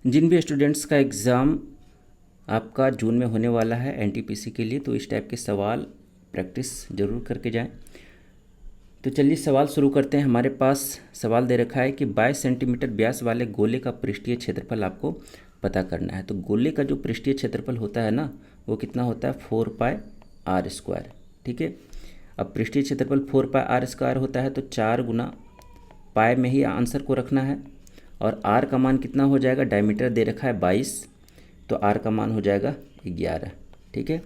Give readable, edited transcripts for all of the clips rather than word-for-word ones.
जिन भी स्टूडेंट्स का एग्ज़ाम आपका जून में होने वाला है एनटीपीसी के लिए, तो इस टाइप के सवाल प्रैक्टिस ज़रूर करके जाएं। तो चलिए सवाल शुरू करते हैं। हमारे पास सवाल दे रखा है कि 22 सेंटीमीटर व्यास वाले गोले का पृष्ठीय क्षेत्रफल आपको पता करना है। तो गोले का जो पृष्ठीय क्षेत्रफल होता है ना, वो कितना होता है 4πr²। ठीक है, अब पृष्ठीय क्षेत्रफल 4πr² होता है, तो 4 गुना पाए में ही आंसर को रखना है। और आर का मान कितना हो जाएगा, डायमीटर दे रखा है 22, तो आर का मान हो जाएगा 11। ठीक है,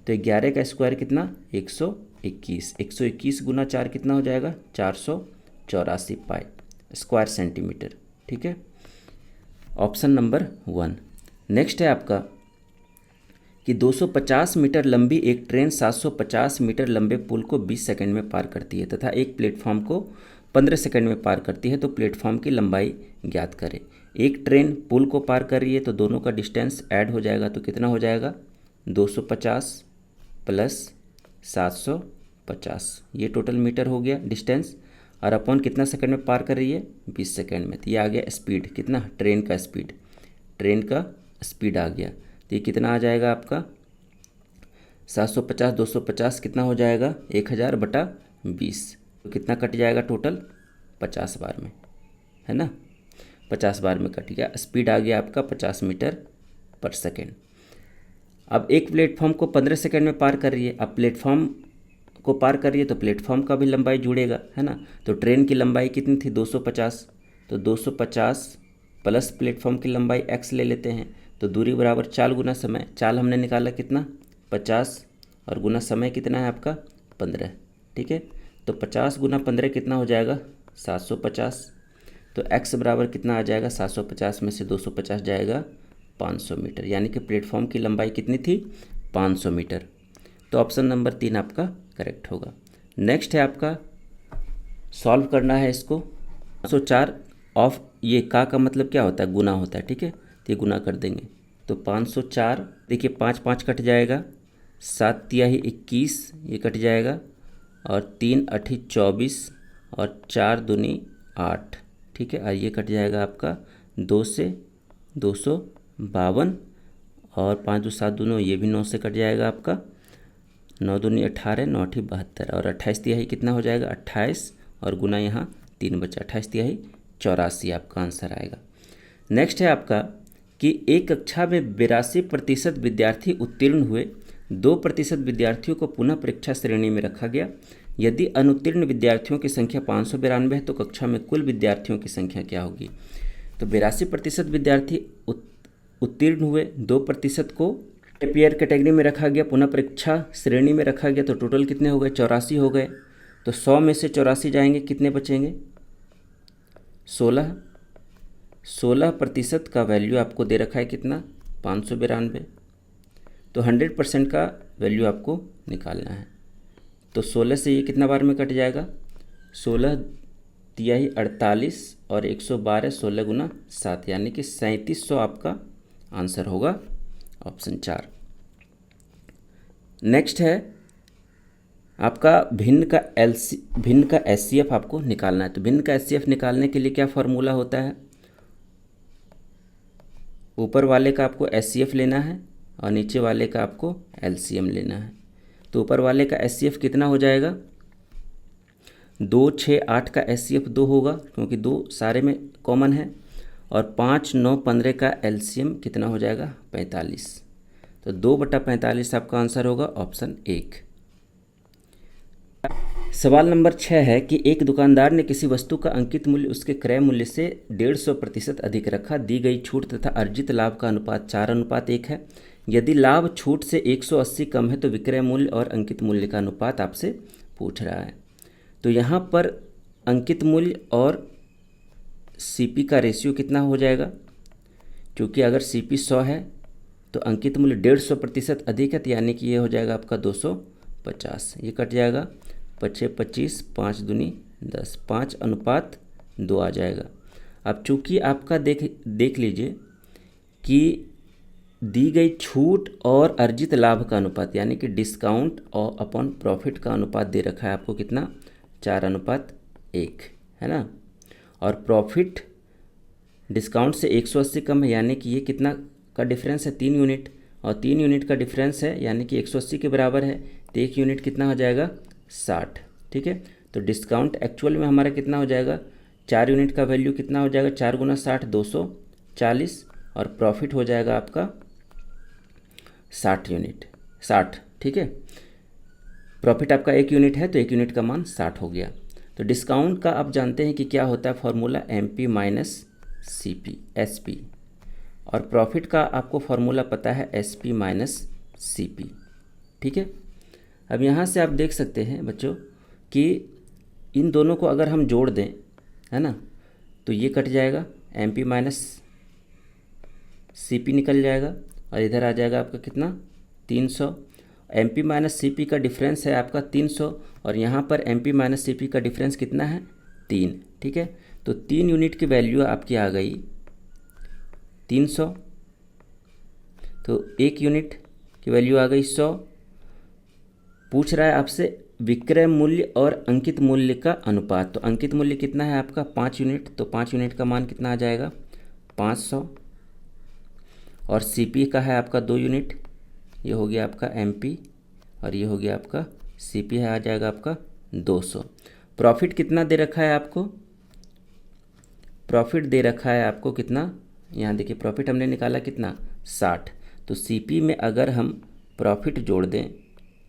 तो 11 का स्क्वायर कितना 121। 121 गुना 4 कितना हो जाएगा 484 पाई स्क्वायर सेंटीमीटर। ठीक है, ऑप्शन नंबर 1। नेक्स्ट है आपका कि 250 मीटर लंबी एक ट्रेन 750 मीटर लंबे पुल को 20 सेकंड में पार करती है तथा एक प्लेटफॉर्म को 15 सेकंड में पार करती है, तो प्लेटफॉर्म की लंबाई ज्ञात करें। एक ट्रेन पुल को पार कर रही है, तो दोनों का डिस्टेंस ऐड हो जाएगा, तो कितना हो जाएगा 250 प्लस 750, ये टोटल मीटर हो गया डिस्टेंस। और अपॉन कितना सेकंड में पार कर रही है 20 सेकंड में, तो ये आ गया स्पीड, कितना ट्रेन का स्पीड, ट्रेन का स्पीड आ गया। तो ये कितना आ जाएगा आपका 750 250 कितना हो जाएगा 1000/20, तो कितना कट जाएगा टोटल 50 बार में, है ना, 50 बार में कट गया। स्पीड आ गया आपका 50 मीटर पर सेकेंड। अब एक प्लेटफॉर्म को 15 सेकेंड में पार कर रही है। अब प्लेटफॉर्म को पार कर रही है तो प्लेटफॉर्म का भी लंबाई जुड़ेगा, है ना। तो ट्रेन की लंबाई कितनी थी 250, तो 250 प्लस प्लेटफॉर्म की लंबाई x ले लेते हैं, तो दूरी बराबर चाल गुना समय। चाल हमने निकाला कितना 50 और गुना समय कितना है आपका 15। ठीक है, तो 50 गुना 15 कितना हो जाएगा 750। तो x बराबर कितना आ जाएगा 750 में से 250 जाएगा 500 मीटर, यानी कि प्लेटफॉर्म की लंबाई कितनी थी 500 मीटर। तो ऑप्शन नंबर 3 आपका करेक्ट होगा। नेक्स्ट है आपका सॉल्व करना है इसको। 504 ऑफ ये का मतलब क्या होता है गुना होता है। ठीक है, तो ये गुना कर देंगे, तो 504 देखिए 5 5 कट जाएगा, 7 तिहाई 21 ये कट जाएगा, और 3 8 24 और 4 दूनी 8। ठीक है, और ये कट जाएगा आपका 2 से 252, और 5 2 7 दोनों ये भी 9 से कट जाएगा आपका, 9 दूनी 18 9 8 72, और 28 तिहाई कितना हो जाएगा 28, और गुना यहाँ 3 बचा, 28 तिहाई 84 आपका आंसर आएगा। नेक्स्ट है आपका कि एक कक्षा में 82% विद्यार्थी उत्तीर्ण हुए, 2% विद्यार्थियों को पुनः परीक्षा श्रेणी में रखा गया। यदि अनुत्तीर्ण विद्यार्थियों की संख्या 592 है, तो कक्षा में कुल विद्यार्थियों की संख्या क्या होगी। तो 82% विद्यार्थी उत्तीर्ण हुए, 2% को पेयर कैटेगरी में रखा गया, पुनः परीक्षा श्रेणी में रखा गया, तो टोटल कितने हो गए 84 हो गए। तो 100 में से 84 जाएंगे, कितने बचेंगे 16। 16% का वैल्यू आपको दे रखा है कितना 592, तो 100% का वैल्यू आपको निकालना है। तो 16 से ये कितना बार में कट जाएगा 16 तिहाई 48 और 112 16 गुना 7, यानी कि 3700 आपका आंसर होगा ऑप्शन 4। नेक्स्ट है आपका भिन्न का एचसीएफ आपको निकालना है। तो भिन्न का एचसीएफ निकालने के लिए क्या फार्मूला होता है, ऊपर वाले का आपको एचसीएफ लेना है और नीचे वाले का आपको एलसीएम लेना है। तो ऊपर वाले का एचसीएफ कितना हो जाएगा 2 6 8 का एचसीएफ 2 होगा, क्योंकि 2 सारे में कॉमन है, और 5 9 15 का एलसीएम कितना हो जाएगा 45। तो 2/45 आपका आंसर होगा ऑप्शन 1। सवाल नंबर 6 है कि एक दुकानदार ने किसी वस्तु का अंकित मूल्य उसके क्रय मूल्य से 150% अधिक रखा। दी गई छूट तथा अर्जित लाभ का अनुपात 4:1 है। यदि लाभ छूट से 180 कम है, तो विक्रय मूल्य और अंकित मूल्य का अनुपात आपसे पूछ रहा है। तो यहाँ पर अंकित मूल्य और सीपी का रेशियो कितना हो जाएगा, क्योंकि अगर सीपी 100 है तो अंकित मूल्य 150% अधिक है, तो यानी कि ये हो जाएगा आपका 250, ये कट जाएगा 5 25 5 दूनी 10, 5:2 आ जाएगा। अब चूँकि आपका देख लीजिए कि दी गई छूट और अर्जित लाभ का अनुपात, यानी कि डिस्काउंट और अपॉन प्रॉफिट का अनुपात दे रखा है आपको कितना 4:1, है ना। और प्रॉफिट डिस्काउंट से 180 कम है, यानी कि ये कितना का डिफरेंस है, 3 यूनिट, और 3 यूनिट का डिफरेंस है यानी कि 180 के बराबर है, तो 1 यूनिट कितना हो जाएगा, 60। ठीक है, तो डिस्काउंट एक्चुअल में हमारा कितना हो जाएगा, 4 यूनिट का वैल्यू कितना हो जाएगा, 4 गुना 60 240, और प्रॉफिट हो जाएगा आपका 60 यूनिट, 60। ठीक है, प्रॉफिट आपका 1 यूनिट है तो 1 यूनिट का मान 60 हो गया। तो डिस्काउंट का आप जानते हैं कि क्या होता है formula, MP minus CP SP, और प्रॉफिट का आपको फॉर्मूला पता है SP माइनस CP। ठीक है, अब यहाँ से आप देख सकते हैं बच्चों कि इन दोनों को अगर हम जोड़ दें, है ना, तो ये कट जाएगा, MP माइनस CP निकल जाएगा, और इधर आ जाएगा आपका कितना, 300। MP माइनस CP का डिफरेंस है आपका 300, और यहाँ पर MP माइनस CP का डिफरेंस कितना है, 3। ठीक है, तो 3 यूनिट की वैल्यू आपकी आ गई 300, तो 1 यूनिट की वैल्यू आ गई 100। पूछ रहा है आपसे विक्रय मूल्य और अंकित मूल्य का अनुपात, तो अंकित मूल्य कितना है आपका, 5 यूनिट, तो 5 यूनिट का मान कितना आ जाएगा, 500, और CP का है आपका 2 यूनिट, ये हो गया आपका MP, और ये हो गया आपका CP है, आ जाएगा आपका 200। प्रॉफिट कितना दे रखा है आपको, प्रॉफिट दे रखा है आपको कितना, यहाँ देखिए प्रॉफिट हमने निकाला कितना, 60, तो CP में अगर हम प्रॉफिट जोड़ दें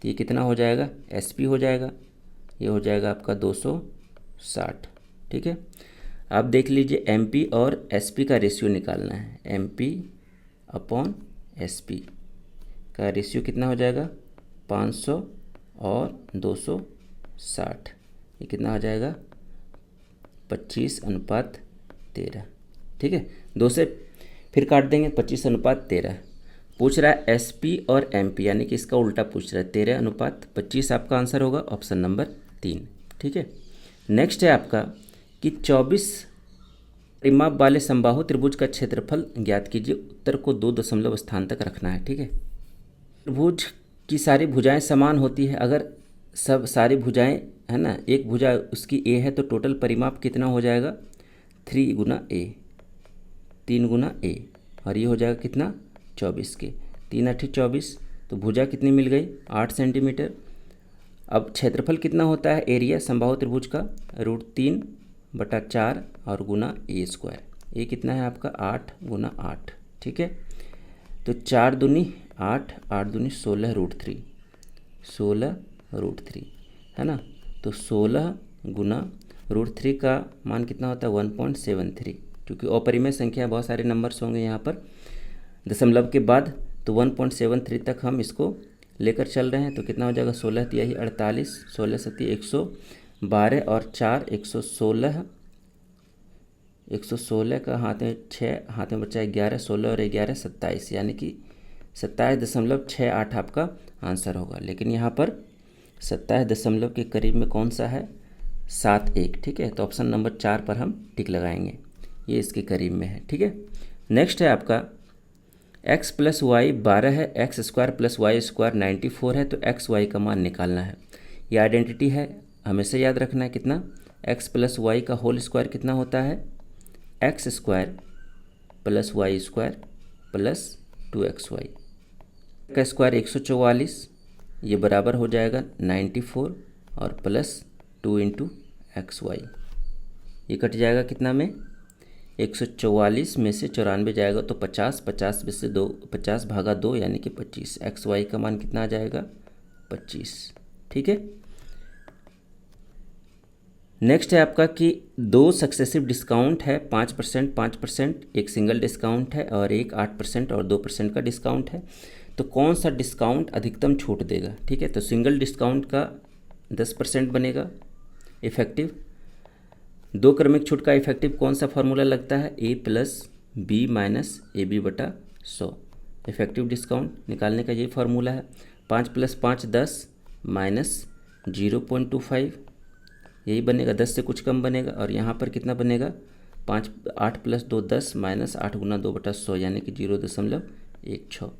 तो ये कितना हो जाएगा, SP हो जाएगा, ये हो जाएगा आपका 260। ठीक है, आप देख लीजिए MP और SP का रेशियो निकालना है, MP अपॉन SP का रेशियो कितना हो जाएगा, 500 और 260, ये कितना हो जाएगा, 25:13। ठीक है, 2 से फिर काट देंगे, 25:13। पूछ रहा है SP और MP, यानी कि इसका उल्टा पूछ रहा है, 13:25 आपका आंसर होगा, ऑप्शन नंबर 3। ठीक है, नेक्स्ट है आपका कि 24 परिमाप वाले समबाहु त्रिभुज का क्षेत्रफल ज्ञात कीजिए, उत्तर को 2 दशमलव स्थान तक रखना है। ठीक है, त्रिभुज की सारी भुजाएं समान होती है, अगर सब सारी भुजाएं, है ना, एक भुजा उसकी A है तो टोटल परिमाप कितना हो जाएगा, 3 गुना A, 3 गुना A, और ये हो जाएगा कितना, 24 के 3 8 24, तो भुजा कितनी मिल गई, 8 सेंटीमीटर। अब क्षेत्रफल कितना होता है एरिया समबाहु त्रिभुज का, √3/4 और गुना A², ये कितना है आपका 8 गुना 8। ठीक है, तो 4 दूनी 8, 8 दूनी 16 √3, 16 √3, है ना, तो 16 गुना √3 का मान कितना होता है, 1.73, क्योंकि अपरिमेय संख्या बहुत सारे नंबर्स होंगे यहाँ पर दशमलव के बाद, तो 1.73 तक हम इसको लेकर चल रहे हैं, तो कितना हो जाएगा, 16 तिहाई 48, 16 सती 112, और 4 116, 116 का हाथ में 6, हाथ में बचा 11, 16 और 11 27, यानी कि 27.68 आपका आंसर होगा। लेकिन यहाँ पर 27 दशमलव के करीब में कौन सा है, 71। ठीक है, तो ऑप्शन नंबर 4 पर हम टिक लगाएंगे, ये इसके करीब में है। ठीक है, नेक्स्ट है आपका x + y 12 है, x² + y² 94 है, तो x y का मान निकालना है। ये आइडेंटिटी है, हमेशा याद रखना है कितना, x + y का होल स्क्वायर कितना होता है, x² + y² + 2xy का स्क्वायर 144, ये बराबर हो जाएगा 94, और +2 × xy, ये कट जाएगा कितना में, 144 में से 94 जाएगा तो 50, 50 में से 2, 50 भागा 2 यानी कि 25, एक्स वाई का मान कितना आ जाएगा, 25। ठीक है, नेक्स्ट है आपका कि 2 सक्सेसिव डिस्काउंट है, 5%, 5%, एक सिंगल डिस्काउंट है और एक 8% और 2% का डिस्काउंट है, तो कौन सा डिस्काउंट अधिकतम छूट देगा। ठीक है, तो सिंगल डिस्काउंट का 10% बनेगा इफेक्टिव। 2 क्रमिक छूट का इफेक्टिव कौन सा फार्मूला लगता है, A + B - AB/100, effective discount निकालने का ये फार्मूला है। 5 + 5 10 -0.25, यही बनेगा, 10 से कुछ कम बनेगा, और यहाँ पर कितना बनेगा, 8 + 2 10 -8 × 2/100 यानी कि 0.16।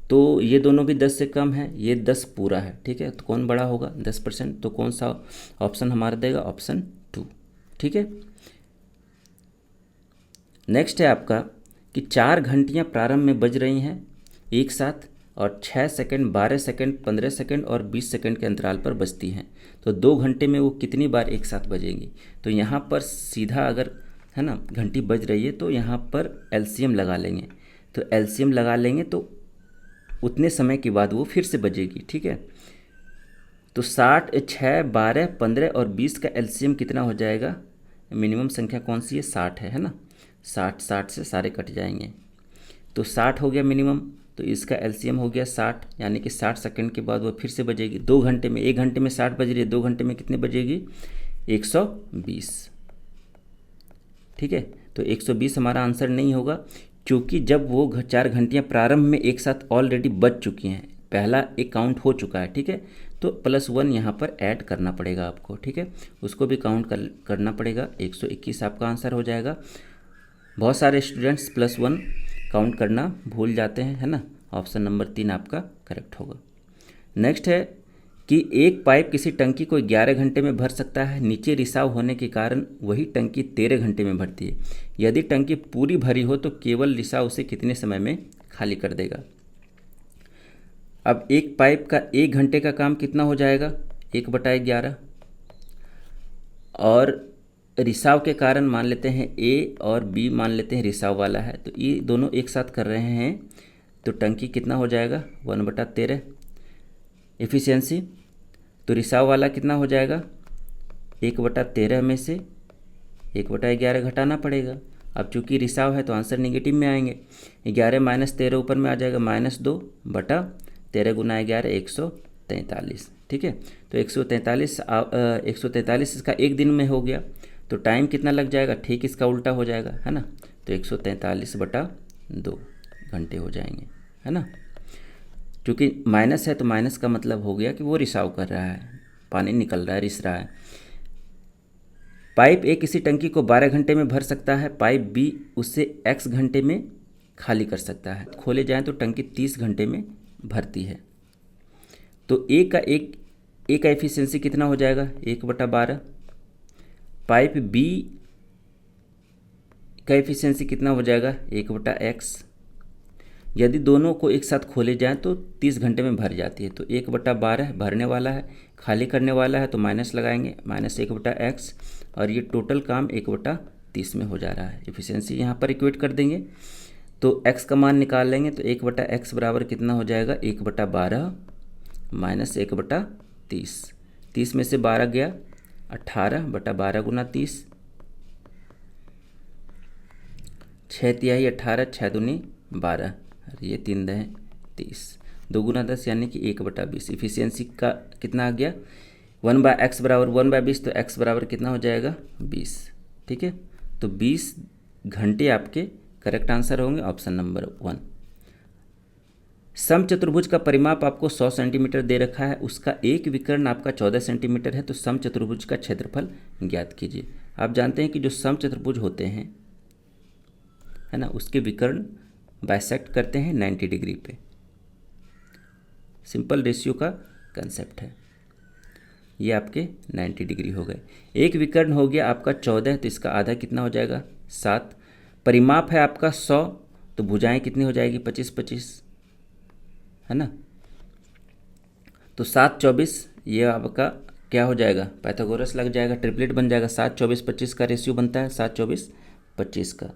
तो ये दोनों भी 10 से कम है, ये 10 पूरा है। ठीक है, तो कौन बड़ा होगा, 10%, तो कौन सा ऑप्शन हमारा देगा, ऑप्शन 2। ठीक है, नेक्स्ट है आपका कि 4 घंटियाँ प्रारंभ में बज रही हैं एक साथ और 6 सेकंड, 12 सेकंड, 15 सेकंड और 20 सेकंड के अंतराल पर बजती हैं। तो 2 घंटे में वो कितनी बार एक साथ बजेंगी? तो यहाँ पर सीधा अगर है ना घंटी बज रही है तो यहाँ पर एलसीएम लगा लेंगे। तो एलसीएम लगा लेंगे तो उतने समय के बाद वो फिर से बजेगी। ठीक है, तो 60, 6, 12, 15 और 20 का एलसीएम कितना हो जाएगा? मिनिमम संख्या कौन सी है? 60 है ना। 60 से सारे कट जाएंगे तो 60 हो गया मिनिमम। तो इसका एलसीएम हो गया 60, यानी कि 60 सेकंड के बाद वो फिर से बजेगी। 2 घंटे में, 1 घंटे में 60 बज रही है, 2 घंटे में कितने बजेगी? 120। ठीक है, तो 120 हमारा आंसर नहीं होगा, क्योंकि जब वो 4 घंटियाँ प्रारंभ में एक साथ ऑलरेडी बज चुकी हैं, पहला एक काउंट हो चुका है। ठीक है, तो +1 यहाँ पर ऐड करना पड़ेगा आपको। ठीक है, उसको भी काउंट करना पड़ेगा। 121 आपका आंसर हो जाएगा। बहुत सारे स्टूडेंट्स +1 काउंट करना भूल जाते हैं, है ना। ऑप्शन नंबर 3 आपका करेक्ट होगा। नेक्स्ट है कि एक पाइप किसी टंकी को 11 घंटे में भर सकता है। नीचे रिसाव होने के कारण वही टंकी 13 घंटे में भरती है। यदि टंकी पूरी भरी हो तो केवल रिसाव उसे कितने समय में खाली कर देगा? अब एक पाइप का 1 घंटे का काम कितना हो जाएगा? 1/11। और रिसाव के कारण मान लेते हैं ए और बी, मान लेते हैं रिसाव वाला है, तो ये दोनों एक साथ कर रहे हैं, तो टंकी कितना हो जाएगा? 1/13 एफिशिएंसी। तो रिसाव वाला कितना हो जाएगा? 1/13 में से 1/11 घटाना पड़ेगा। अब चूंकि रिसाव है तो आंसर नेगेटिव में आएंगे। 11 - 13 ऊपर में आ जाएगा, -2/13 × 11 143। ठीक है, तो 143 इसका एक दिन में हो गया, तो टाइम कितना लग जाएगा? ठीक इसका उल्टा हो जाएगा, है ना। तो 143/2 घंटे हो जाएंगे, है ना। क्योंकि माइनस है तो माइनस का मतलब हो गया कि वो रिसाव कर रहा है, पानी निकल रहा है, रिस रहा है। पाइप ए किसी टंकी को 12 घंटे में भर सकता है, पाइप बी उससे x घंटे में खाली कर सकता है। खोले जाएं तो टंकी 30 घंटे में भरती है। तो ए का एफिशिएंसी कितना हो जाएगा? 1/12। पाइप बी का एफिशिएंसी कितना हो जाएगा? 1/x। यदि दोनों को एक साथ खोले जाएं तो 30 घंटे में भर जाती है। तो 1/12 भरने वाला है, खाली करने वाला है, तो माइनस लगाएंगे, -1/x, और ये टोटल काम 1/30 में हो जा रहा है। एफिशिएंसी यहाँ पर इक्वेट कर देंगे तो x का मान निकाल लेंगे, तो 1/x बराबर कितना हो जाएगा? 1/12 - 1/30। 30 में से 12 गया, 18/12 × 30, 6 तिहाई 18, 6 दूनी 12, और ये 3 दहें 30, 2 × 10 यानी कि 1/20। इफिशियंसी का कितना आ गया? 1/x बराबर 1/20, तो x बराबर कितना हो जाएगा? 20। ठीक है, तो 20 घंटे आपके करेक्ट आंसर होंगे, ऑप्शन नंबर 1। समचतुर्भुज का परिमाप आपको 100 सेंटीमीटर दे रखा है, उसका एक विकर्ण आपका 14 सेंटीमीटर है, तो समचतुर्भुज का क्षेत्रफल ज्ञात कीजिए। आप जानते हैं कि जो समचतुर्भुज होते हैं, है ना, उसके विकर्ण बाइसेक्ट करते हैं 90 डिग्री पे। सिंपल रेशियो का कंसेप्ट है। ये आपके 90 डिग्री हो गए। एक विकर्ण हो गया आपका 14, तो इसका आधा कितना हो जाएगा? 7। परिमाप है आपका 100, तो भुजाएं कितनी हो जाएगी? 25-25, है ना। तो 7, 24, ये आपका क्या हो जाएगा? पाइथागोरस लग जाएगा, ट्रिपलेट बन जाएगा। 7, 24, 25 का रेशियो बनता है, 7, 24, 25 का।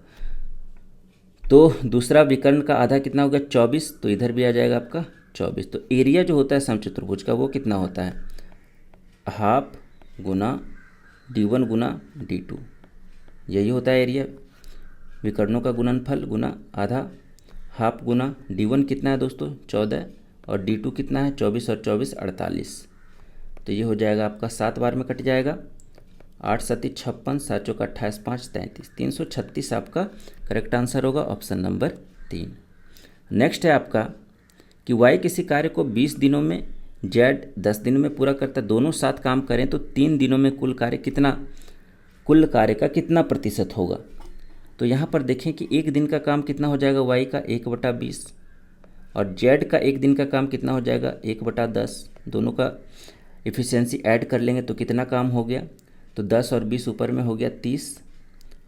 तो दूसरा विकर्ण का आधा कितना होगा? 24, तो इधर भी आ जाएगा आपका 24। तो एरिया जो होता है समचतुर्भुज का वो कितना होता है? हाफ गुना d1 गुना d2, यही होता है एरिया। विकर्णों का गुणनफल गुना आधा, हाफ गुना d1 कितना है दोस्तों? 14, और d2 कितना है? 24 और 24 48। तो ये हो जाएगा आपका 7 बार में कट जाएगा। 8 7 56, 7 चौका 28, 5 33, 336 आपका करेक्ट आंसर होगा, ऑप्शन नंबर 3। नेक्स्ट है आपका कि y किसी कार्य को 20 दिनों में, z 10 दिनों में पूरा करता है। दोनों साथ काम करें तो 3 दिनों में कुल कार्य का कितना प्रतिशत होगा? तो यहाँ पर देखें कि एक दिन का काम कितना हो जाएगा? y का 1/20, और z का एक दिन का काम कितना हो जाएगा? 1/10। दोनों का एफिशिएंसी ऐड कर लेंगे तो कितना काम हो गया? तो 10 और 20 ऊपर में हो गया 30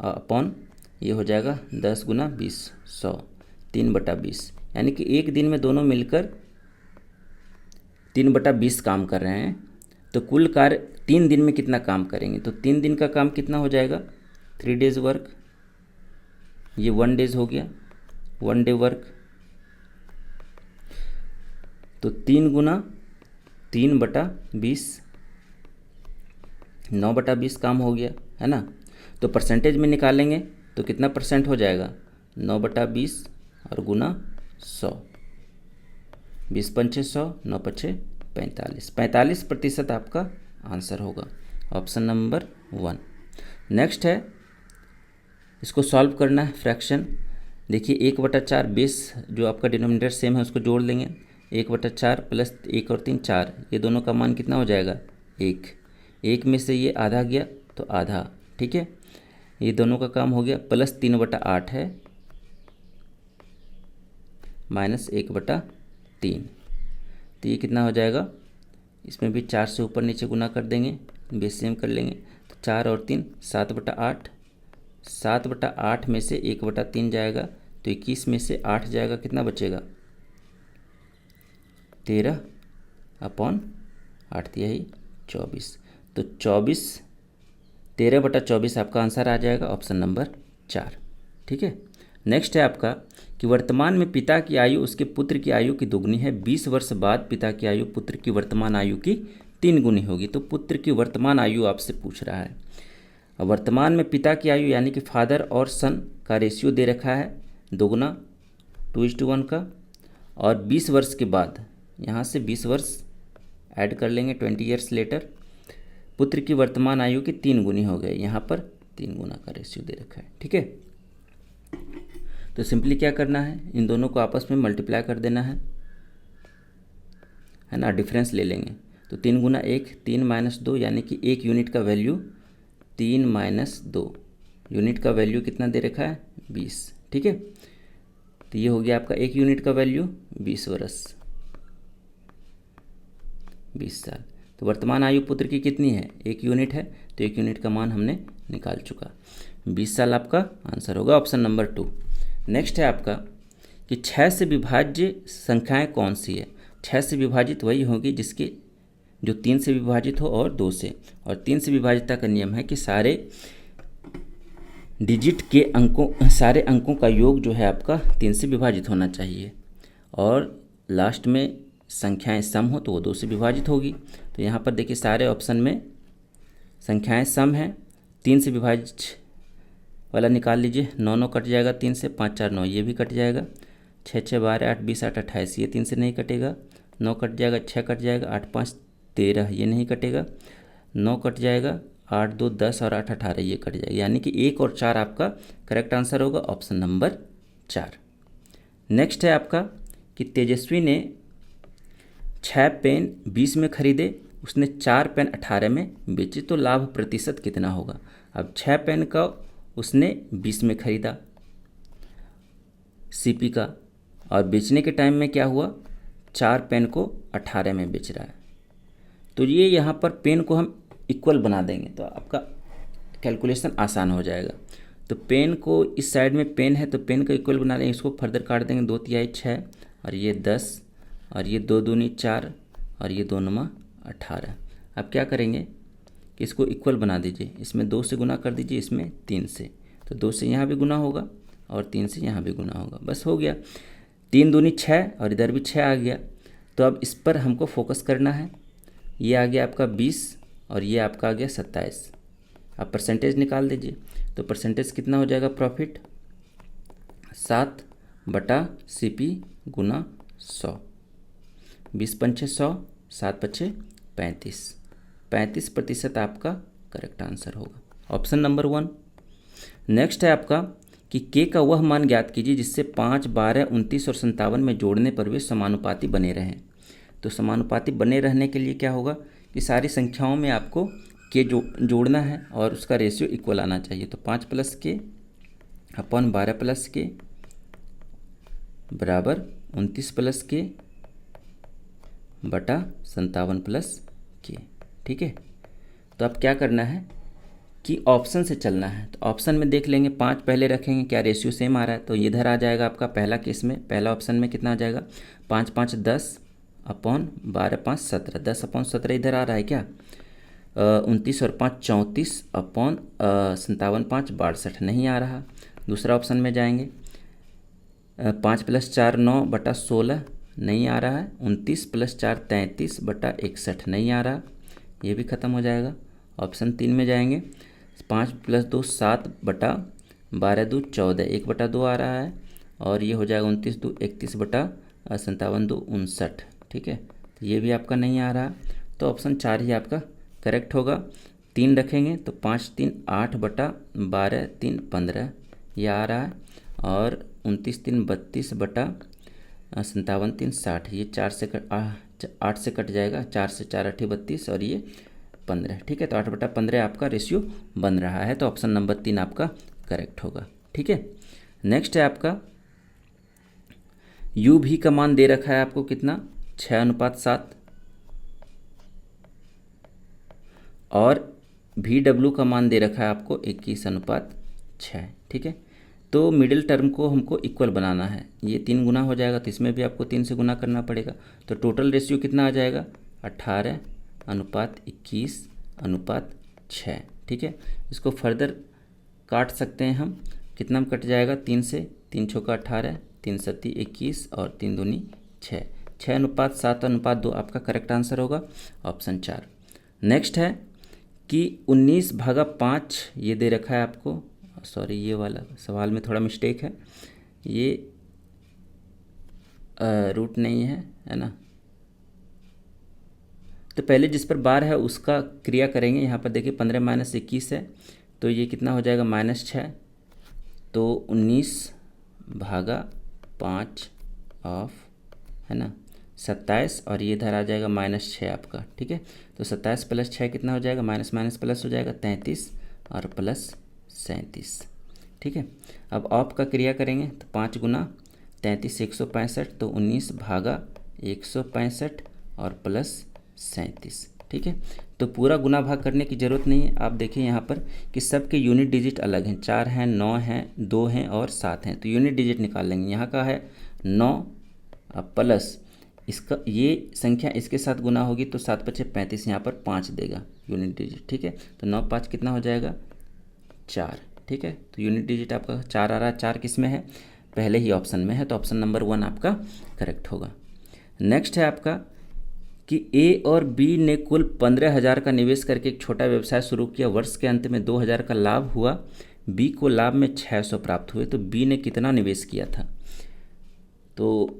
अपॉन ये हो जाएगा 10 गुना 20, 100, 3/20, यानी कि एक दिन में दोनों मिलकर 3/20 काम कर रहे हैं। तो कुल कार्य 3 दिन में कितना काम करेंगे, तो 3 दिन का काम कितना हो जाएगा, 3 डेज वर्क, ये 1 डेज हो गया, 1 डे वर्क। तो 3 गुना 3/20, 9/20 काम हो गया, है ना। तो परसेंटेज में निकालेंगे तो कितना परसेंट हो जाएगा, 9/20 और गुना 100, 20 पंचे 100, 9 पछे 45, 45% आपका आंसर होगा, ऑप्शन नंबर 1। नेक्स्ट है, इसको सॉल्व करना है फ्रैक्शन। देखिए 1/4 बेस जो आपका डिनोमिनेटर सेम है उसको जोड़ लेंगे, 1/4 प्लस 1 और 3 4, ये दोनों का मान कितना हो जाएगा, 1। 1 में से ये आधा गया तो आधा, ठीक है, ये दोनों का काम हो गया। प्लस 3/8 है माइनस 1/3, तो ये कितना हो जाएगा, इसमें भी 4 से ऊपर नीचे गुना कर देंगे, बेस सेम कर लेंगे। तो 4 और 3 7/8, 7/8 में से 1/3 जाएगा तो 21 में से 8 जाएगा, कितना बचेगा, 13/8, यही 24। तो 13/24 आपका आंसर आ जाएगा, ऑप्शन नंबर 4, ठीक है। नेक्स्ट है आपका कि वर्तमान में पिता की आयु उसके पुत्र की आयु की दोगुनी है, 20 वर्ष बाद पिता की आयु पुत्र की वर्तमान आयु की 3 गुनी होगी। तो पुत्र की वर्तमान आयु आपसे पूछ रहा है। वर्तमान में पिता की आयु यानी कि फादर और सन का रेशियो दे रखा है दोगुना 2:1 का, और 20 वर्ष के बाद यहाँ से 20 वर्ष ऐड कर लेंगे, 20 ईयर्स लेटर, पुत्र की वर्तमान आयु की 3 गुनी हो गए, यहाँ पर 3 गुना का रेशियो दे रखा है, ठीक है। तो सिंपली क्या करना है, इन दोनों को आपस में मल्टीप्लाई कर देना है ना, डिफरेंस ले लेंगे। तो 3 गुना 1, 3 माइनस 2, यानी कि 1 यूनिट का वैल्यू 3 माइनस 2, यूनिट का वैल्यू कितना दे रखा है, 20, ठीक है। तो ये हो गया आपका 1 यूनिट का वैल्यू 20 वर्ष, 20 साल। तो वर्तमान आयु पुत्र की कितनी है, 1 यूनिट है, तो 1 यूनिट का मान हमने निकाल चुका, 20 साल आपका आंसर होगा, ऑप्शन नंबर 2। नेक्स्ट है आपका कि 6 से विभाज्य संख्याएं कौन सी है। 6 से विभाजित वही होगी जिसके जो 3 से विभाजित हो और 2 से, और 3 से विभाजितता का नियम है कि सारे डिजिट के अंकों, सारे अंकों का योग जो है आपका 3 से विभाजित होना चाहिए, और लास्ट में संख्याएं सम हो तो वो 2 से विभाजित होगी। तो यहाँ पर देखिए सारे ऑप्शन में संख्याएं सम हैं, 3 से विभाजित वाला निकाल लीजिए, 9 9 कट जाएगा 3 से, 5 4 9, ये भी कट जाएगा, 6 6 12 8 20 8 28, ये 3 से नहीं कटेगा, 9 कट जाएगा, 6 कट जाएगा, 8 5 13, ये नहीं कटेगा, 9 कट जाएगा, 8 2 10 और 8 18, ये कट जाएगा, यानी कि 1 और 4 आपका करेक्ट आंसर होगा, ऑप्शन नंबर 4। नेक्स्ट है आपका कि तेजस्वी ने 6 पेन 20 में खरीदे, उसने 4 पेन 18 में बेचे, तो लाभ प्रतिशत कितना होगा। अब 6 पेन का उसने 20 में खरीदा सीपी का, और बेचने के टाइम में क्या हुआ, 4 पेन को 18 में बेच रहा है। तो ये यहाँ पर पेन को हम इक्वल बना देंगे तो आपका कैलकुलेशन आसान हो जाएगा। तो पेन को इस साइड में पेन है तो पेन का इक्वल बना लेंगे, इसको फर्दर काट देंगे, 2 तिहाई 6 और ये 10 और ये 2 दूनी 4 और ये 2 नुमा 18। अब क्या करेंगे कि इसको इक्वल बना दीजिए, इसमें 2 से गुना कर दीजिए, इसमें 3 से, तो 2 से यहाँ भी गुना होगा और 3 से यहाँ भी गुना होगा, बस हो गया, 3 दूनी 6 और इधर भी 6 आ गया। तो अब इस पर हमको फोकस करना है, ये आ गया आपका 20 और ये आपका आ गया 27। अब परसेंटेज निकाल दीजिए, तो परसेंटेज कितना हो जाएगा, प्रॉफिट 7/CP गुना 100, 20 पंचे 100, 7 पछे 35, 35% आपका करेक्ट आंसर होगा, ऑप्शन नंबर 1। नेक्स्ट है आपका कि के का वह मान ज्ञात कीजिए जिससे 5 12 29 और 57 में जोड़ने पर वे समानुपाती बने रहें। तो समानुपाती बने रहने के लिए क्या होगा कि सारी संख्याओं में आपको के जोड़ना है और उसका रेशियो इक्वल आना चाहिए। तो 5 + के अपन 12 + के बराबर 29 + के बटा 57 + के, ठीक है। तो अब क्या करना है, कि ऑप्शन से चलना है। तो ऑप्शन में देख लेंगे, 5 पहले रखेंगे, क्या रेशियो सेम आ रहा है, तो इधर आ जाएगा आपका पहला केस में, पहला ऑप्शन में कितना आ जाएगा 5 5 10 अपॉन 12 5 17, 10 अपॉन 17 इधर आ रहा है क्या, 29 और 5 34 अपॉन 57 5 62 नहीं आ रहा। दूसरा ऑप्शन में जाएंगे, 5 + 4 9 बटा 16 नहीं आ रहा है, 29 + 4 33 बटा 61 नहीं आ रहा, ये भी ख़त्म हो जाएगा। ऑप्शन 3 में जाएंगे, 5 + 2 7 बटा 12 2 14 1 बटा 2 आ रहा है, और ये हो जाएगा 29 2 31 बटा 57 2 59, ठीक है, तो ये भी आपका नहीं आ रहा। तो ऑप्शन 4 ही आपका करेक्ट होगा। 3 रखेंगे तो 5 3 8 बटा 12 3 15 ये आ रहा है, और 29 3 32 बटा 57 3 60, ये 8 से कट जाएगा, 4 से 4 8 32 और ये 15, ठीक है, तो 8 बटा 15 आपका रेशियो बन रहा है, तो ऑप्शन नंबर 3 आपका करेक्ट होगा, ठीक है। नेक्स्ट है आपका यू भी का मान दे रखा है आपको कितना 6:7, और भी डब्ल्यू का मान दे रखा है आपको 21:6, ठीक है। तो मिडिल टर्म को हमको इक्वल बनाना है, ये 3 गुना हो जाएगा, तो इसमें भी आपको 3 से गुना करना पड़ेगा, तो टोटल रेशियो कितना आ जाएगा 18:21:6, ठीक है। इसको फर्दर काट सकते हैं हम, कितना में कट जाएगा 3 से, 3 चौका 18, 3 सत्ती 21 और 3 दूनी 6, 6:7:2 आपका करेक्ट आंसर होगा, ऑप्शन 4। नेक्स्ट है कि 19/5 ये दे रखा है आपको, सॉरी ये वाला सवाल में थोड़ा मिस्टेक है, ये रूट नहीं है ना, तो पहले जिस पर बार है उसका क्रिया करेंगे। यहाँ पर देखिए 15 - 21 है, तो ये कितना हो जाएगा -6, तो 19/5 ऑफ है ना 27, और ये इधर आ जाएगा -6 आपका, ठीक है। तो 27 + 6 कितना हो जाएगा, माइनस माइनस प्लस हो जाएगा 33 और प्लस 37, ठीक है। अब ऑफ का क्रिया करेंगे तो 5 गुना 33 165, तो 19/165 और प्लस 37, ठीक है। तो पूरा गुना भाग करने की ज़रूरत नहीं है। आप देखिए यहाँ पर कि सबके यूनिट डिजिट अलग हैं, 4 हैं 9 हैं 2 हैं और 7 हैं, तो यूनिट डिजिट निकाल लेंगे। यहाँ का है 9 प्लस इसका ये संख्या इसके साथ गुना होगी तो 7 × 5 = 35, यहाँ पर 5 देगा यूनिट डिजिट, ठीक है। तो 9 5 कितना हो जाएगा 4, ठीक है। तो यूनिट डिजिट आपका 4 आ रहा है, 4 किस में है, पहले ही ऑप्शन में है, तो ऑप्शन नंबर 1 आपका करेक्ट होगा। नेक्स्ट है आपका कि ए और बी ने कुल 15,000 का निवेश करके एक छोटा व्यवसाय शुरू किया, वर्ष के अंत में 2,000 का लाभ हुआ, बी को लाभ में 600 प्राप्त हुए, तो बी ने कितना निवेश किया था। तो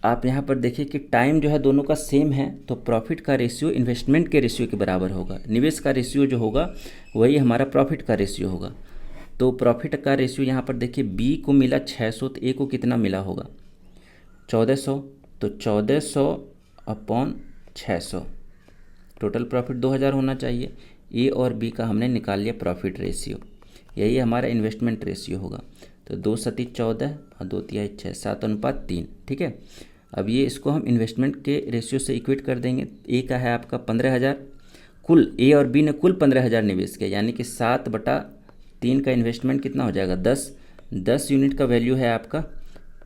आप यहाँ पर देखिए कि टाइम जो है दोनों का सेम है, तो प्रॉफिट का रेशियो इन्वेस्टमेंट के रेशियो के बराबर होगा, निवेश का रेशियो जो होगा वही हमारा प्रॉफिट का रेशियो होगा। तो प्रॉफिट का रेशियो यहाँ पर देखिए बी को मिला 600, तो ए को कितना मिला होगा 1400, तो 1400 अपॉन 600, टोटल प्रॉफिट 2000 होना चाहिए। ए और बी का हमने निकाल लिया प्रॉफिट रेशियो, यही हमारा इन्वेस्टमेंट रेशियो होगा। तो 2 सती 14 और 2 तिहाई 6, 7:3, ठीक है। अब ये इसको हम इन्वेस्टमेंट के रेशियो से इक्वेट कर देंगे। ए का है आपका 15,000, कुल ए और बी ने कुल 15,000 निवेश किया, यानी कि 7/3 का इन्वेस्टमेंट कितना हो जाएगा 10 यूनिट का वैल्यू है आपका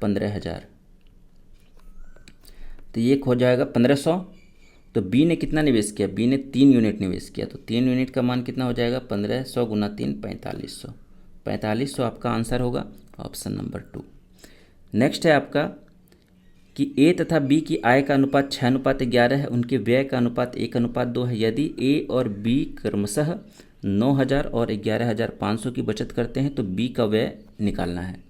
15,000, तो ये हो जाएगा 1500। तो बी ने कितना निवेश किया, बी ने 3 यूनिट निवेश किया, तो 3 यूनिट का मान कितना हो जाएगा 1500 × 3 4500, 4500 आपका आंसर होगा, ऑप्शन नंबर 2। नेक्स्ट है आपका कि ए तथा बी की आय का अनुपात 6:11 है, उनके व्यय का अनुपात 1:2 है। यदि ए और बी क्रमशः 9,000 और 11,500 की बचत करते हैं तो बी का व्यय निकालना है।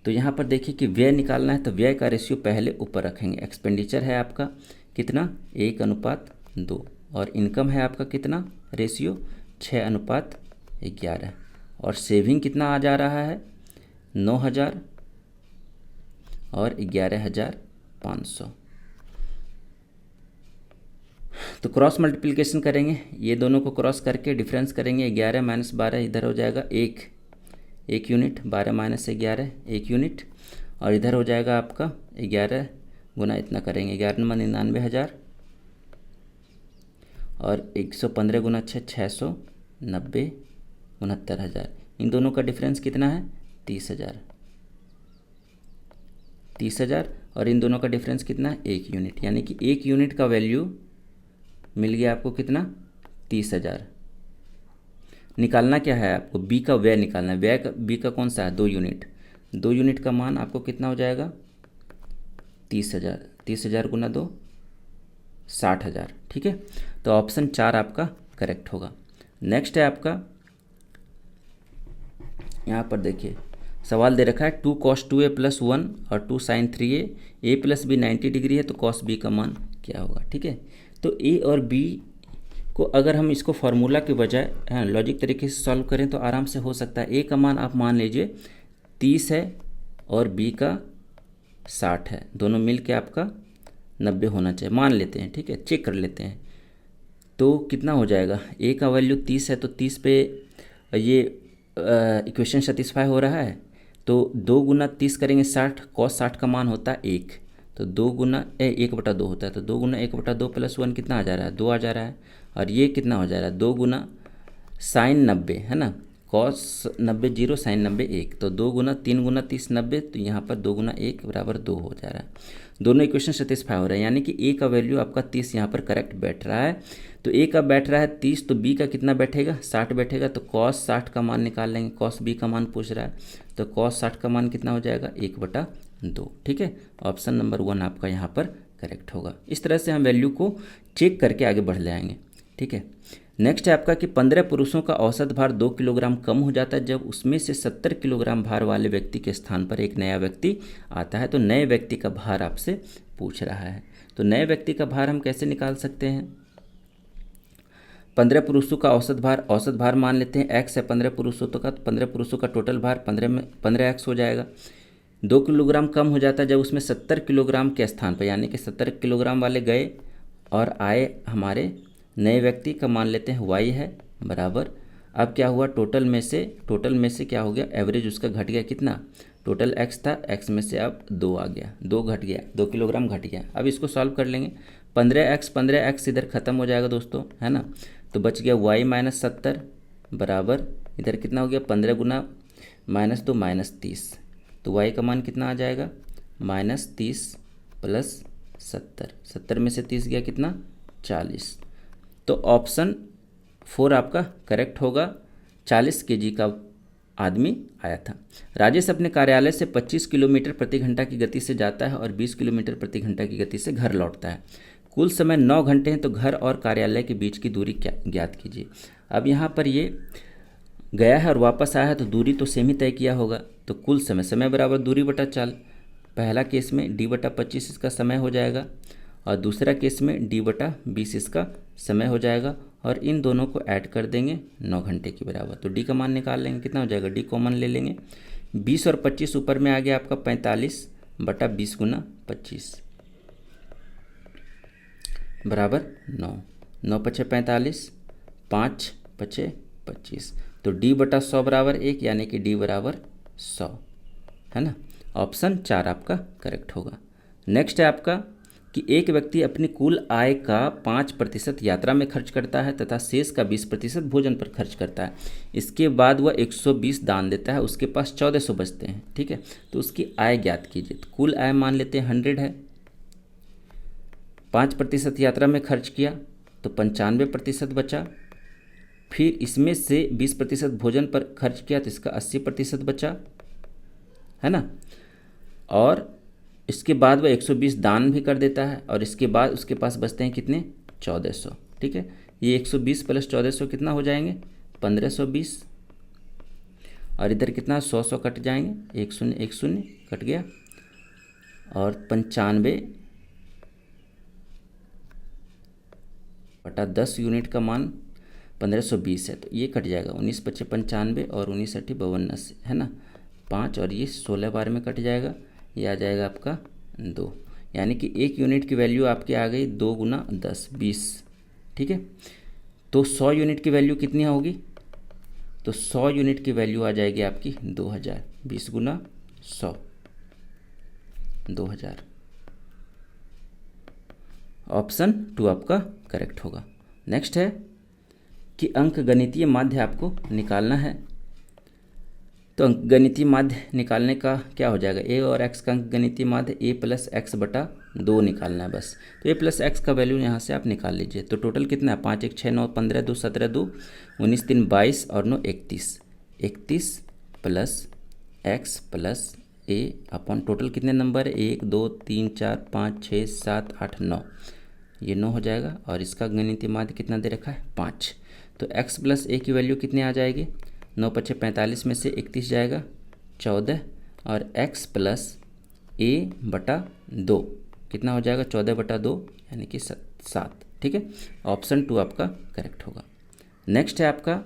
तो यहाँ पर देखिए कि व्यय निकालना है, तो व्यय का रेशियो पहले ऊपर रखेंगे। एक्सपेंडिचर है आपका कितना 1:2, और इनकम है आपका कितना रेशियो 6:11, और सेविंग कितना आ जा रहा है 9,000 और 11,500। तो क्रॉस मल्टीप्लिकेशन करेंगे, ये दोनों को क्रॉस करके डिफरेंस करेंगे, 11 - 12 इधर हो जाएगा 1 यूनिट, 12 - 11 1 यूनिट, और इधर हो जाएगा आपका 11 गुना इतना करेंगे 11 × 99,000 और 115 × 6 690 69,000। इन दोनों का डिफरेंस कितना है? 30,000। 30,000 और इन दोनों का डिफरेंस कितना है? 1 यूनिट। यानी कि 1 यूनिट का वैल्यू मिल गया आपको कितना? 30,000। निकालना क्या है आपको? बी का व्यय निकालना है। व्यय का बी का कौन सा है? 2 यूनिट। 2 यूनिट का मान आपको कितना हो जाएगा? 30,000। 30,000 गुना 2 60,000। ठीक है, तो ऑप्शन 4 आपका करेक्ट होगा। नेक्स्ट है आपका, यहाँ पर देखिए सवाल दे रखा है 2 cos 2a + 1 और 2 sin 3a, a + b 90 degree है तो cos b का मान क्या होगा? ठीक है, तो a और b को अगर हम इसको फार्मूला के बजाय लॉजिक तरीके से सॉल्व करें तो आराम से हो सकता है। a का मान आप मान लीजिए 30 है और b का 60 है, दोनों मिल के आपका 90 होना चाहिए, मान लेते हैं। ठीक है, चेक कर लेते हैं तो कितना हो जाएगा। a का वैल्यू 30 है तो 30 पे ये इक्वेशन सेटिस्फाई हो रहा है, तो 2 गुना 30 करेंगे 60, cos 60 का मान होता है 1, तो 2 गुना 1/2 होता है, तो 2 गुना 1/2 + 1 कितना आ जा रहा है? 2 आ जा रहा है। और ये कितना हो जा रहा है? 2 गुना sin 90 है ना, cos 90 0, sin 90 1, तो 2 गुना 3 गुना 30 90, तो यहाँ पर 2 गुना 1 = 2 हो जा रहा है। दोनों इक्वेशन सेटिस्फाई हो रहे हैं, यानी कि a का वैल्यू आपका 30 यहाँ पर करेक्ट बैठ रहा है। तो a का बैठ रहा है 30, तो b का कितना बैठेगा? 60 बैठेगा, तो cos 60 का मान निकाल लेंगे। cos b का मान पूछ रहा है, तो cos 60 का मान कितना हो जाएगा? 1/2। ठीक है, ऑप्शन नंबर 1 आपका यहाँ पर करेक्ट होगा। इस तरह से हम वैल्यू को चेक करके आगे बढ़ जाएंगे। ठीक है, नेक्स्ट है आपका कि 15 पुरुषों का औसत भार 2 किलोग्राम कम हो जाता है जब उसमें से 70 किलोग्राम भार वाले व्यक्ति के स्थान पर एक नया व्यक्ति आता है। तो नए व्यक्ति का भार आपसे पूछ रहा है, तो नए व्यक्ति का भार हम कैसे निकाल सकते हैं? 15 पुरुषों का औसत भार मान लेते हैं x है 15 पुरुषों का, तो 15 पुरुषों का टोटल भार 15 में 15x हो जाएगा। 2 किलोग्राम कम हो जाता है जब उसमें 70 किलोग्राम के स्थान पर, यानी कि 70 किलोग्राम वाले गए और आए हमारे नए व्यक्ति का मान लेते हैं y है बराबर। अब क्या हुआ? टोटल में से क्या हो गया? एवरेज उसका घट गया कितना? टोटल x था, x में से अब 2 आ गया, 2 घट गया, 2 किलोग्राम घट गया। अब इसको सॉल्व कर लेंगे। 15x इधर ख़त्म हो जाएगा दोस्तों, है ना, तो बच गया y - 70 बराबर इधर कितना हो गया? 15 गुना -2 -30, तो y का मान कितना आ जाएगा? -30 + 70, 70 में से 30 गया कितना? 40। तो ऑप्शन 4 आपका करेक्ट होगा। 40 kg का आदमी आया था। राजेश अपने कार्यालय से 25 किलोमीटर प्रति घंटा की गति से जाता है और 20 किलोमीटर प्रति घंटा की गति से घर लौटता है। कुल समय 9 घंटे हैं, तो घर और कार्यालय के बीच की दूरी क्या ज्ञात कीजिए। अब यहाँ पर ये गया है और वापस आया है, तो दूरी तो सेम ही तय किया होगा, तो कुल समय बराबर दूरी बटा चाल। पहला केस में d/25 इसका समय हो जाएगा और दूसरा केस में d/20 इसका समय हो जाएगा, और इन दोनों को ऐड कर देंगे 9 घंटे के बराबर। तो d का मान निकाल लेंगे, कितना हो जाएगा? d कॉमन ले लेंगे। 20 और 25 ऊपर में आ गया आपका 45/20 × 25 बराबर 9। 9 × 5 = 45, 5 × 5 = 25, तो d/100 बराबर 1, यानी कि d बराबर 100, है ना। ऑप्शन 4 आपका करेक्ट होगा। नेक्स्ट है आपका कि एक व्यक्ति अपनी कुल आय का 5% यात्रा में खर्च करता है तथा शेष का 20% भोजन पर खर्च करता है। इसके बाद वह 120 दान देता है, उसके पास 1400 बचते हैं। ठीक है, तो उसकी आय ज्ञात कीजिए। तो कुल आय मान लेते हैं 100 है, 5% यात्रा में खर्च किया तो 95% बचा, फिर इसमें से 20% भोजन पर खर्च किया तो इसका 80% बचा, है ना, और इसके बाद वह 120 दान भी कर देता है और इसके बाद उसके पास बचते हैं कितने? 1400। ठीक है, ये 120 + 1400 कितना हो जाएंगे? 1520, और इधर कितना? 100 कट जाएंगे, 1 0 1 0 कट गया, और 95/10 यूनिट का मान 1520 है, तो ये कट जाएगा। 19 × 5 = 95 और 19 × 8 = 52, है ना, 5, और ये 16 बार में कट जाएगा, ये आ जाएगा आपका 2, यानी कि 1 यूनिट की वैल्यू आपकी आ गई 2 × 10 20। ठीक है, तो 100 यूनिट की वैल्यू कितनी होगी? तो 100 यूनिट की वैल्यू आ जाएगी आपकी 2000, 20 × 100 2000। ऑप्शन 2 आपका करेक्ट होगा। नेक्स्ट है कि अंकगणितीय माध्य आपको निकालना है। तो अंकगणितीय माध्य निकालने का क्या हो जाएगा, ए और एक्स का अंकगणितीय माध्य ए प्लस एक्स बटा 2 निकालना है बस। तो ए प्लस एक्स का वैल्यू यहाँ से आप निकाल लीजिए। तो टोटल कितना है, 5 1 6 9 15 2 17 2 19 3 22 और 9 31। 31 प्लस एक्स प्लस ए अपॉन टोटल कितने नंबर है, 1 2 3 4 5 6 7 8 9, ये 9 हो जाएगा। और इसका गणितीय माध्य कितना दे रखा है, 5। तो x प्लस ए की वैल्यू कितनी आ जाएगी, 9 5 45 में से 31 जाएगा 14 और x प्लस ए बटा 2 कितना हो जाएगा, 14 बटा 2 यानी कि 7। ठीक है, ऑप्शन 2 आपका करेक्ट होगा। नेक्स्ट है आपका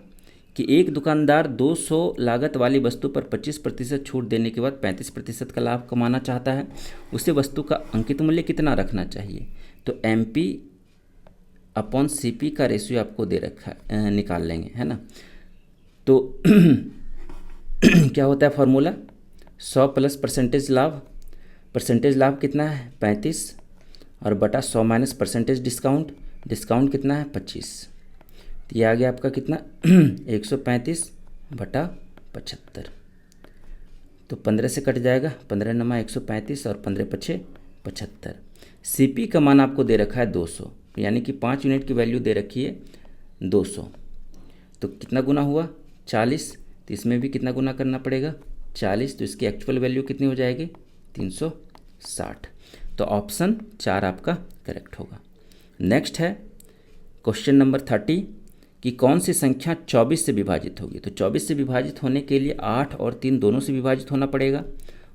कि एक दुकानदार 200 लागत वाली वस्तु पर 25% छूट देने के बाद 35% का लाभ कमाना चाहता है। उसे वस्तु का अंकित मूल्य कितना रखना चाहिए। तो MP अपॉन CP का रेशियो आपको दे रखा है, निकाल लेंगे, है ना। तो क्या होता है फॉर्मूला, 100 प्लस परसेंटेज लाभ। परसेंटेज लाभ कितना है, 35 और बटा 100 माइनस परसेंटेज डिस्काउंट। डिस्काउंट कितना है, 25। तो ये आ गया आपका कितना 135 बटा 75। तो 15 से कट जाएगा, 15 नमा 135 और 15 पछे 75। CP का मान आपको दे रखा है 200, यानी कि 5 यूनिट की वैल्यू दे रखी है 200। तो कितना गुना हुआ, 40। तो इसमें भी कितना गुना करना पड़ेगा, 40। तो इसकी एक्चुअल वैल्यू कितनी हो जाएगी, 360। तो ऑप्शन 4 आपका करेक्ट होगा। नेक्स्ट है क्वेश्चन नंबर 30 कि कौन सी संख्या 24 से विभाजित होगी। तो 24 से विभाजित होने के लिए 8 और 3 दोनों से विभाजित होना पड़ेगा,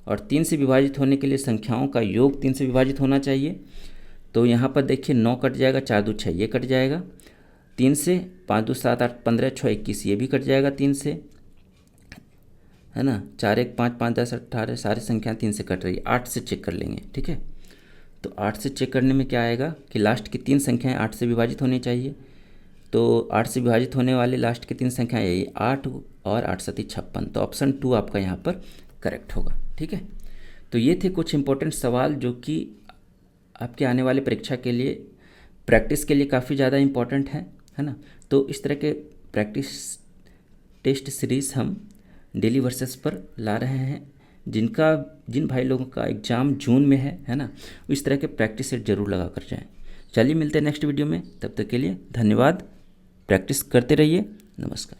और 3 से विभाजित होने के लिए संख्याओं का योग 3 से विभाजित होना चाहिए। तो यहाँ पर देखिए 9 कट जाएगा, 4 2 6 ये कट जाएगा 3 से, 5 2 7 8 15 6 21 ये भी कट जाएगा 3 से, है ना। 4 1 5 5 10 18 सारी संख्या 3 से कट रही है। 8 से चेक कर लेंगे, ठीक है। तो 8 से चेक करने में क्या आएगा कि लास्ट की 3 संख्याएं 8 से विभाजित होनी चाहिए। तो 8 से विभाजित होने वाली लास्ट की 3 संख्याएं यही 8 और 8 7 56। तो ऑप्शन 2 आपका यहाँ पर करेक्ट होगा, ठीक है। तो ये थे कुछ इंपॉर्टेंट सवाल जो कि आपके आने वाले परीक्षा के लिए, प्रैक्टिस के लिए काफ़ी ज़्यादा इम्पॉर्टेंट है ना। तो इस तरह के प्रैक्टिस टेस्ट सीरीज़ हम डेली वर्सेस पर ला रहे हैं। जिन भाई लोगों का एग्ज़ाम जून में है ना, इस तरह के प्रैक्टिस सेट जरूर लगा कर जाएँ। चलिए मिलते हैं नेक्स्ट वीडियो में, तब तक के लिए धन्यवाद। प्रैक्टिस करते रहिए, नमस्कार।